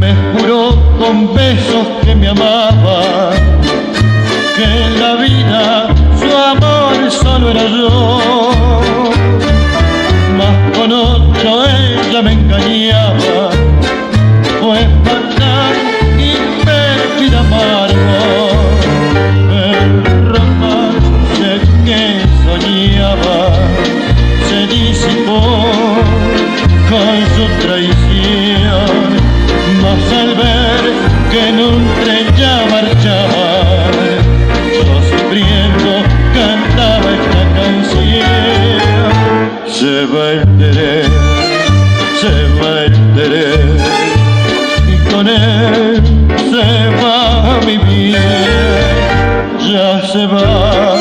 me juró con besos que me amaba, que en la vida su amor solo era yo. Mas con otro ella me engañaba, fue fatal y pérfida amargo el romance que soñaba se disipó con su traición. Mas al ver que en un tren ya marchaba, yo sufriendo cantaba esta canción. Se va el querer, se va el querer, y con él se va mi vida, ya se va.